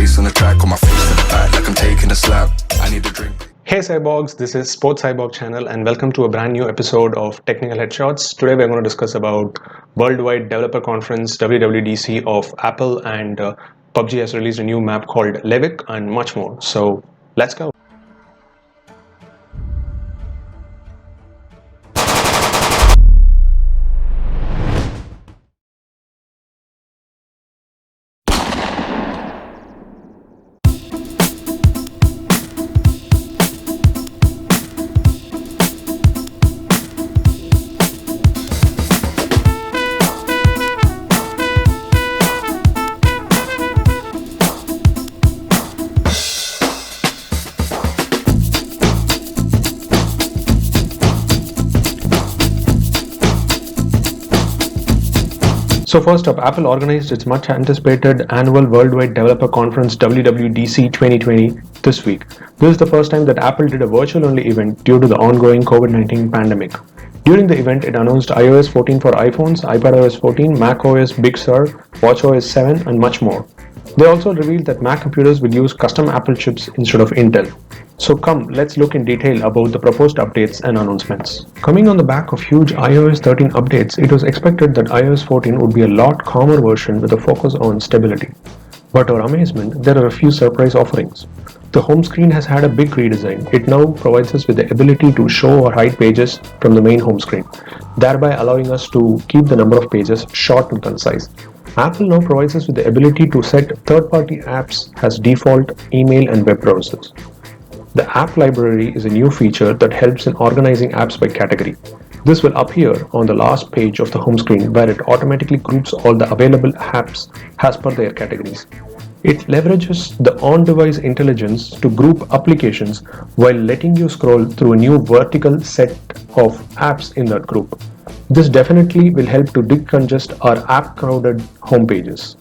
bass on the track, on my face to the back like I'm taking a slap. I need a drink. Hey Cyborgs, this is Sports Cyborg channel and welcome to a brand new episode of Technical Headshots. Today we're going to discuss about Worldwide Developer Conference WWDC of Apple, and PUBG has released a new map called Levick and much more. So let's go. So first up, Apple organized its much anticipated annual Worldwide Developer Conference WWDC 2020 this week. This is the first time that Apple did a virtual only event due to the ongoing COVID-19 pandemic. During the event, it announced iOS 14 for iPhones, iPadOS 14, macOS Big Sur, watchOS 7 and much more. They also revealed that Mac computers will use custom Apple chips instead of Intel. So come, let's look in detail about the proposed updates and announcements. Coming on the back of huge iOS 13 updates, it was expected that iOS 14 would be a lot calmer version with a focus on stability. But to our amazement, there are a few surprise offerings. The home screen has had a big redesign. It now provides us with the ability to show or hide pages from the main home screen, thereby allowing us to keep the number of pages short and concise. Apple now provides us with the ability to set third-party apps as default email and web browsers. The app library is a new feature that helps in organizing apps by category. This will appear on the last page of the home screen where it automatically groups all the available apps as per their categories. It leverages the on-device intelligence to group applications while letting you scroll through a new vertical set of apps in that group. This definitely will help to decongest our app-crowded home pages.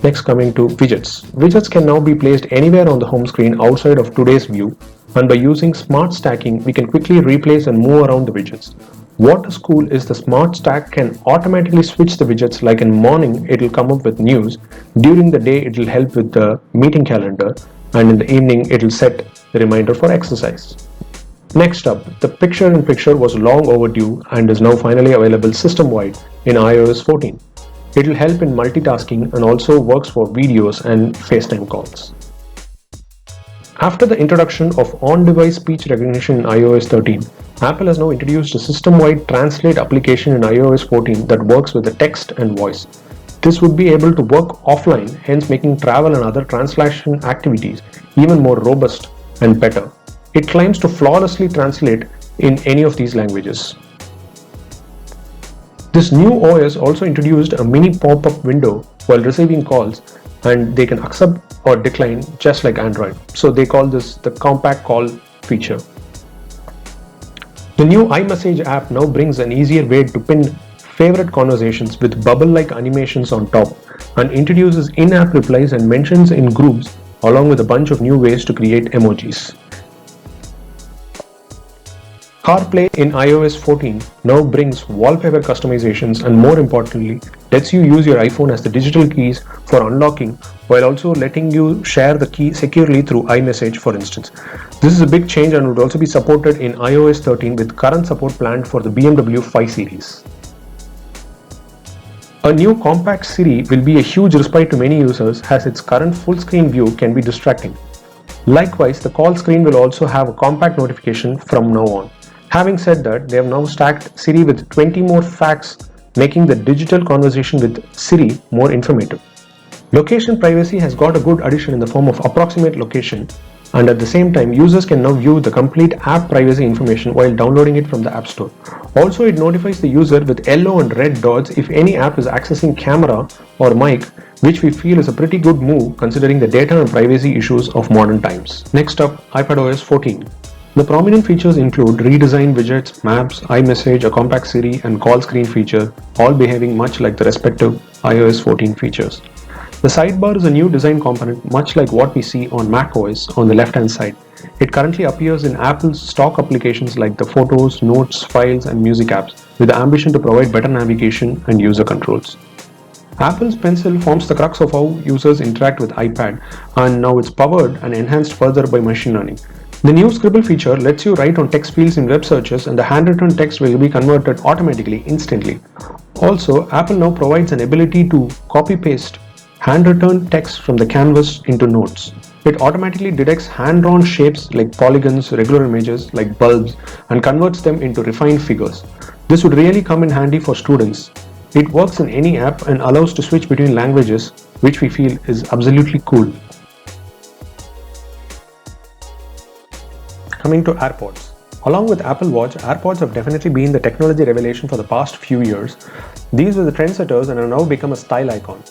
Next, coming to widgets. Widgets can now be placed anywhere on the home screen outside of today's view, and by using smart stacking, we can quickly replace and move around the widgets. What is cool is the smart stack can automatically switch the widgets, like in morning it will come up with news, during the day it will help with the meeting calendar, and in the evening it will set the reminder for exercise. Next up, the picture-in-picture was long overdue and is now finally available system-wide in iOS 14. It will help in multitasking and also works for videos and FaceTime calls. After the introduction of on-device speech recognition in iOS 13, Apple has now introduced a system-wide translate application in iOS 14 that works with the text and voice. This would be able to work offline, hence making travel and other translation activities even more robust and better. It claims to flawlessly translate in any of these languages. This new OS also introduced a mini pop-up window while receiving calls, and they can accept or decline just like Android. So they call this the compact call feature. The new iMessage app now brings an easier way to pin favorite conversations with bubble-like animations on top, and introduces in-app replies and mentions in groups along with a bunch of new ways to create emojis. CarPlay in iOS 14 now brings wallpaper customizations and, more importantly, lets you use your iPhone as the digital keys for unlocking, while also letting you share the key securely through iMessage, for instance. This is a big change and would also be supported in iOS 13 with current support planned for the BMW 5 Series. A new compact Siri will be a huge respite to many users, as its current full screen view can be distracting. Likewise, the call screen will also have a compact notification from now on. Having said that, they have now stacked Siri with 20 more facts, making the digital conversation with Siri more informative. Location privacy has got a good addition in the form of approximate location, and at the same time, users can now view the complete app privacy information while downloading it from the App Store. Also, it notifies the user with yellow and red dots if any app is accessing camera or mic, which we feel is a pretty good move considering the data and privacy issues of modern times. Next up, iPadOS 14. The prominent features include redesigned widgets, maps, iMessage, a compact Siri, and call screen feature, all behaving much like the respective iOS 14 features. The sidebar is a new design component much like what we see on macOS on the left-hand side. It currently appears in Apple's stock applications like the Photos, Notes, Files, and Music apps, with the ambition to provide better navigation and user controls. Apple's Pencil forms the crux of how users interact with iPad, and now it's powered and enhanced further by machine learning. The new Scribble feature lets you write on text fields in web searches, and the handwritten text will be converted automatically instantly. Also, Apple now provides an ability to copy-paste handwritten text from the canvas into notes. It automatically detects hand-drawn shapes like polygons, regular images like bulbs, and converts them into refined figures. This would really come in handy for students. It works in any app and allows to switch between languages, which we feel is absolutely cool. Coming to AirPods. Along with Apple Watch, AirPods have definitely been the technology revelation for the past few years. These were the trendsetters and have now become a style icon.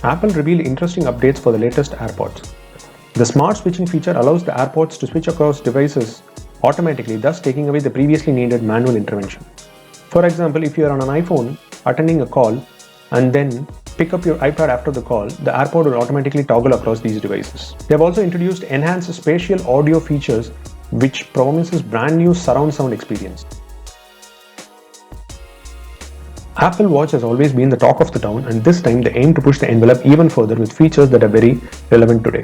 Apple revealed interesting updates for the latest AirPods. The smart switching feature allows the AirPods to switch across devices automatically, thus taking away the previously needed manual intervention. For example, if you are on an iPhone attending a call and then pick up your iPad after the call, the AirPod will automatically toggle across these devices. They have also introduced enhanced spatial audio features which promises brand new surround sound experience. Apple Watch has always been the talk of the town, and this time they aim to push the envelope even further with features that are very relevant today.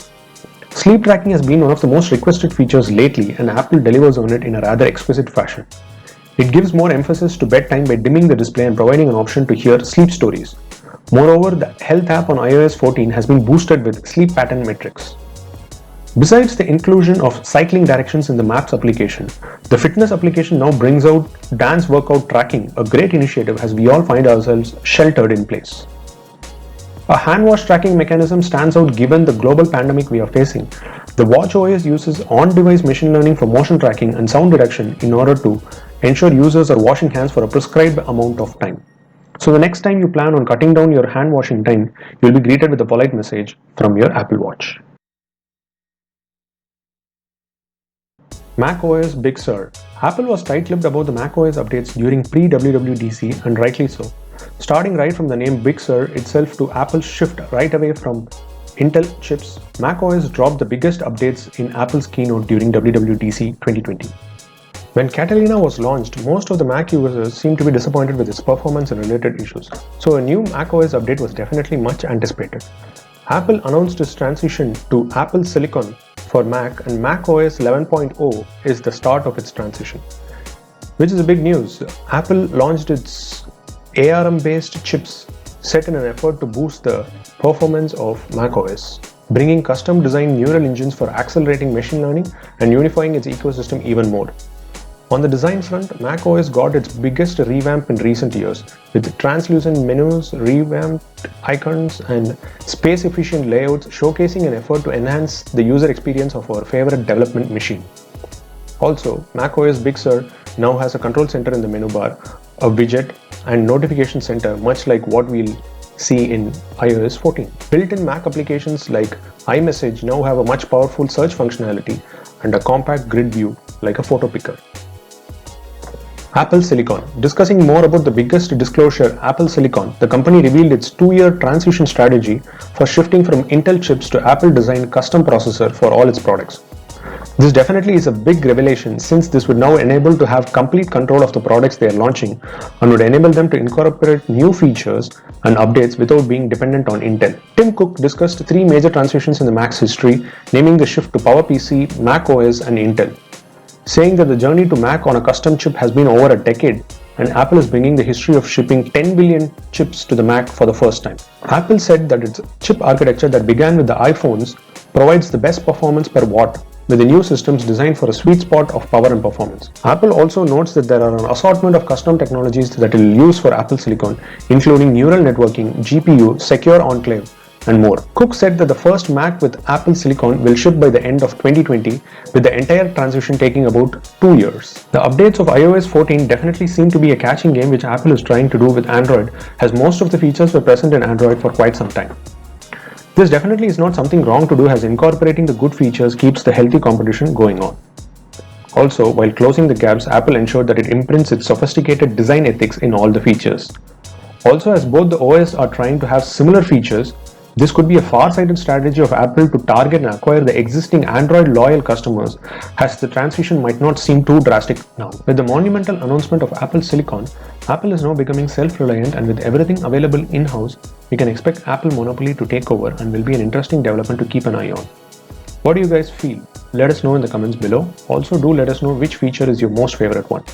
Sleep tracking has been one of the most requested features lately, and Apple delivers on it in a rather exquisite fashion. It gives more emphasis to bedtime by dimming the display and providing an option to hear sleep stories. Moreover, the Health app on iOS 14 has been boosted with sleep pattern metrics. Besides the inclusion of cycling directions in the Maps application, the fitness application now brings out dance workout tracking, a great initiative as we all find ourselves sheltered in place. A hand wash tracking mechanism stands out given the global pandemic we are facing. The watchOS uses on-device machine learning for motion tracking and sound detection in order to ensure users are washing hands for a prescribed amount of time. So the next time you plan on cutting down your hand washing time, you'll be greeted with a polite message from your Apple Watch. macOS Big Sur. Apple was tight-lipped about the macOS updates during pre-WWDC, and rightly so. Starting right from the name Big Sur itself to Apple's shift right away from Intel chips, macOS dropped the biggest updates in Apple's keynote during WWDC 2020. When Catalina was launched, most of the Mac users seemed to be disappointed with its performance and related issues, so a new macOS update was definitely much anticipated. Apple announced its transition to Apple Silicon for Mac, and macOS 11.0 is the start of its transition, which is a big news. Apple launched its ARM-based chips set in an effort to boost the performance of macOS, bringing custom-designed neural engines for accelerating machine learning and unifying its ecosystem even more. On the design front, macOS got its biggest revamp in recent years, with translucent menus, revamped icons, and space-efficient layouts showcasing an effort to enhance the user experience of our favorite development machine. Also, macOS Big Sur now has a control center in the menu bar, a widget, and notification center, much like what we'll see in iOS 14. Built-in Mac applications like iMessage now have a much powerful search functionality and a compact grid view like a photo picker. Apple Silicon. Discussing more about the biggest disclosure, Apple Silicon, the company revealed its 2-year transition strategy for shifting from Intel chips to Apple-designed custom processor for all its products. This definitely is a big revelation, since this would now enable to have complete control of the products they are launching and would enable them to incorporate new features and updates without being dependent on Intel. Tim Cook discussed 3 major transitions in the Mac's history, naming the shift to PowerPC, macOS, and Intel, saying that the journey to Mac on a custom chip has been over a decade, and Apple is bringing the history of shipping 10 billion chips to the Mac for the first time. Apple said that its chip architecture that began with the iPhones provides the best performance per watt, with the new systems designed for a sweet spot of power and performance. Apple also notes that there are an assortment of custom technologies that it will use for Apple Silicon, including neural networking, GPU, secure enclave, and more. Cook said that the first Mac with Apple Silicon will ship by the end of 2020, with the entire transition taking about 2 years. The updates of iOS 14 definitely seem to be a catching game which Apple is trying to do with Android, as most of the features were present in Android for quite some time. This definitely is not something wrong to do, as incorporating the good features keeps the healthy competition going on. Also, while closing the gaps, Apple ensured that it imprints its sophisticated design ethics in all the features. Also, as both the OS are trying to have similar features, this could be a far-sighted strategy of Apple to target and acquire the existing Android loyal customers, as the transition might not seem too drastic now. With the monumental announcement of Apple Silicon, Apple is now becoming self-reliant, and with everything available in-house, we can expect Apple monopoly to take over and will be an interesting development to keep an eye on. What do you guys feel? Let us know in the comments below. Also, do let us know which feature is your most favorite one.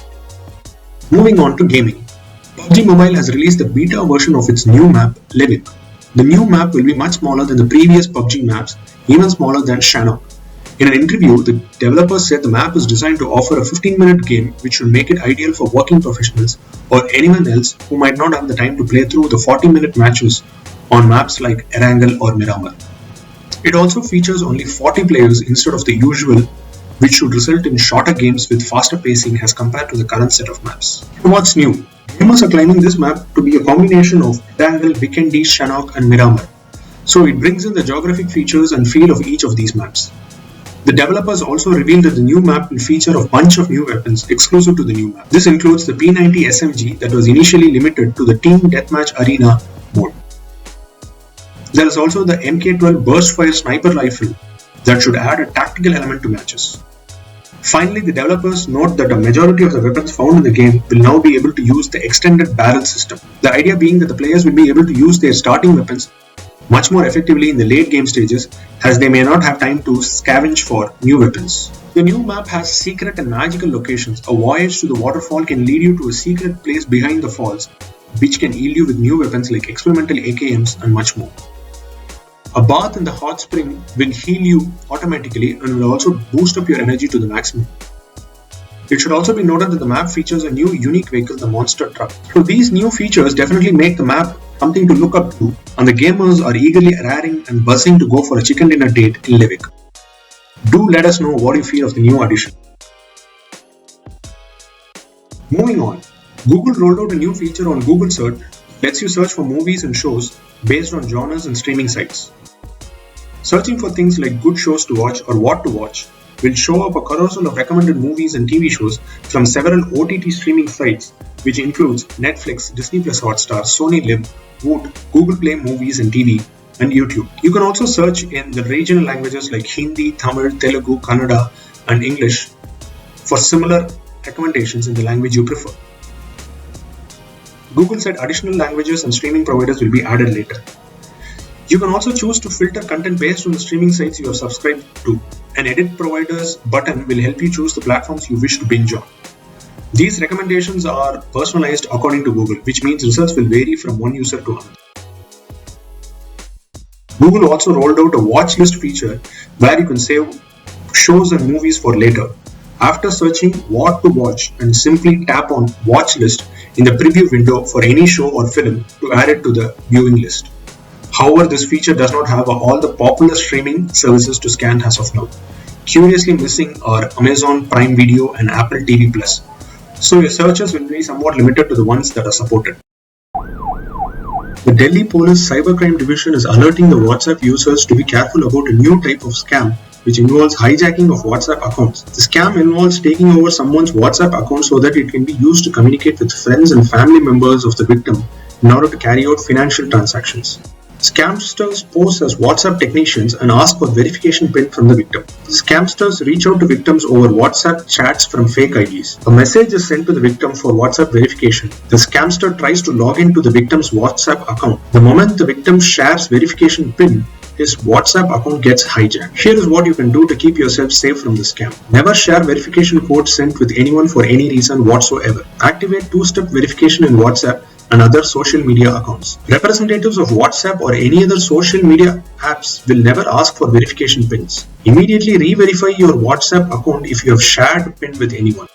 Moving on to gaming. PUBG Mobile has released the beta version of its new map, Livik. The new map will be much smaller than the previous PUBG maps, even smaller than Shannon. In an interview, the developers said the map is designed to offer a 15-minute game which should make it ideal for working professionals or anyone else who might not have the time to play through the 40-minute matches on maps like Erangel or Miramar. It also features only 40 players instead of the usual, which should result in shorter games with faster pacing as compared to the current set of maps. What's new? Gamers are claiming this map to be a combination of Erangel, Vikendi, Shannon and Miramar, so it brings in the geographic features and feel of each of these maps. The developers also revealed that the new map will feature a bunch of new weapons exclusive to the new map. This includes the P90 SMG that was initially limited to the Team Deathmatch Arena mode. There is also the MK12 Burstfire Sniper Rifle that should add a tactical element to matches. Finally, the developers note that a majority of the weapons found in the game will now be able to use the extended barrel system. The idea being that the players will be able to use their starting weapons much more effectively in the late game stages, as they may not have time to scavenge for new weapons. The new map has secret and magical locations. A voyage to the waterfall can lead you to a secret place behind the falls, which can yield you with new weapons like experimental AKMs and much more. A bath in the hot spring will heal you automatically and will also boost up your energy to the maximum. It should also be noted that the map features a new unique vehicle, the monster truck. So these new features definitely make the map something to look up to, and the gamers are eagerly raring and buzzing to go for a chicken dinner date in Livik. Do let us know what you feel of the new addition. Moving on, Google rolled out a new feature on Google Search that lets you search for movies and shows based on genres and streaming sites. Searching for things like good shows to watch or what to watch will show up a carousel of recommended movies and TV shows from several OTT streaming sites, which includes Netflix, Disney Plus Hotstar, Sony Live, Voot, Google Play Movies and TV, and YouTube. You can also search in the regional languages like Hindi, Tamil, Telugu, Kannada, and English for similar recommendations in the language you prefer. Google said additional languages and streaming providers will be added later. You can also choose to filter content based on the streaming sites you have subscribed to. An edit providers button will help you choose the platforms you wish to binge on. These recommendations are personalized according to Google, which means results will vary from one user to another. Google also rolled out a watch list feature where you can save shows and movies for later. After searching what to watch, and simply tap on watch list in the preview window for any show or film to add it to the viewing list. However, this feature does not have all the popular streaming services to scan as of now. Curiously missing are Amazon Prime Video and Apple TV Plus. So your searches will be somewhat limited to the ones that are supported. The Delhi Police Cybercrime Division is alerting the WhatsApp users to be careful about a new type of scam which involves hijacking of WhatsApp accounts. The scam involves taking over someone's WhatsApp account so that it can be used to communicate with friends and family members of the victim in order to carry out financial transactions. Scamsters pose as WhatsApp technicians and ask for verification PIN from the victim. Scamsters reach out to victims over WhatsApp chats from fake IDs. A message is sent to the victim for WhatsApp verification. The scamster tries to log into the victim's WhatsApp account. The moment the victim shares verification PIN, his WhatsApp account gets hijacked. Here is what you can do to keep yourself safe from the scam. Never share verification code sent with anyone for any reason whatsoever. Activate two-step verification in WhatsApp and other social media accounts. Representatives of WhatsApp or any other social media apps will never ask for verification pins. Immediately re-verify your WhatsApp account if you have shared PIN with anyone.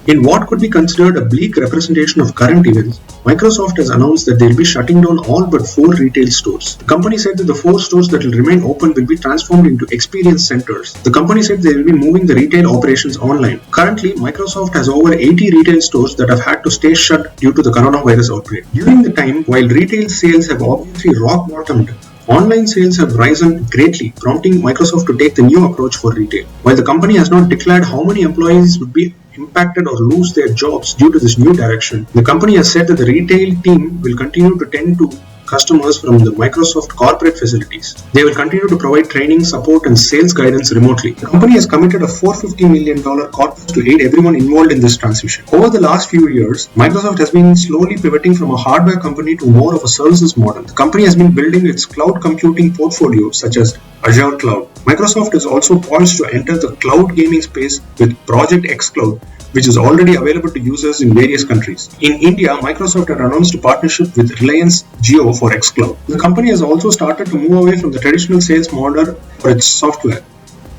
In what could be considered a bleak representation of current events, Microsoft has announced that they will be shutting down all but 4 retail stores. The company said that the 4 stores that will remain open will be transformed into experience centers. The company said they will be moving the retail operations online. Currently, Microsoft has over 80 retail stores that have had to stay shut due to the coronavirus outbreak. During the time, while retail sales have obviously rock bottomed, online sales have risen greatly, prompting Microsoft to take the new approach for retail. While the company has not declared how many employees would be impacted or lose their jobs due to this new direction, the company has said that the retail team will continue to tend to customers from the Microsoft corporate facilities. They will continue to provide training, support, and sales guidance remotely. The company has committed a $450 million corpus to aid everyone involved in this transition. Over the last few years, Microsoft has been slowly pivoting from a hardware company to more of a services model. The company has been building its cloud computing portfolio such as Azure Cloud. Microsoft is also poised to enter the cloud gaming space with Project X Cloud, which is already available to users in various countries. In India, Microsoft had announced a partnership with Reliance Jio for xCloud. The company has also started to move away from the traditional sales model for its software,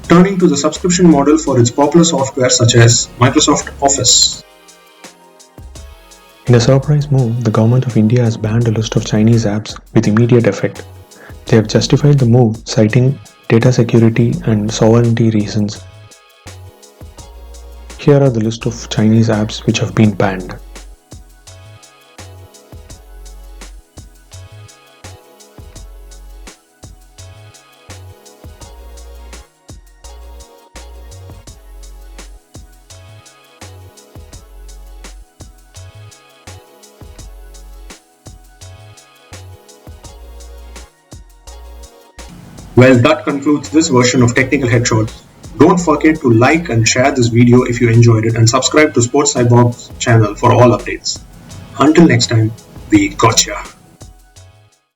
turning to the subscription model for its popular software such as Microsoft Office. In a surprise move, the government of India has banned a list of Chinese apps with immediate effect. They have justified the move citing data security and sovereignty reasons. Here are the list of Chinese apps which have been banned. Well, that concludes this version of Technical Headshots. Don't forget to like and share this video if you enjoyed it, and subscribe to Sports Cyborgs channel for all updates. Until next time, we gotcha.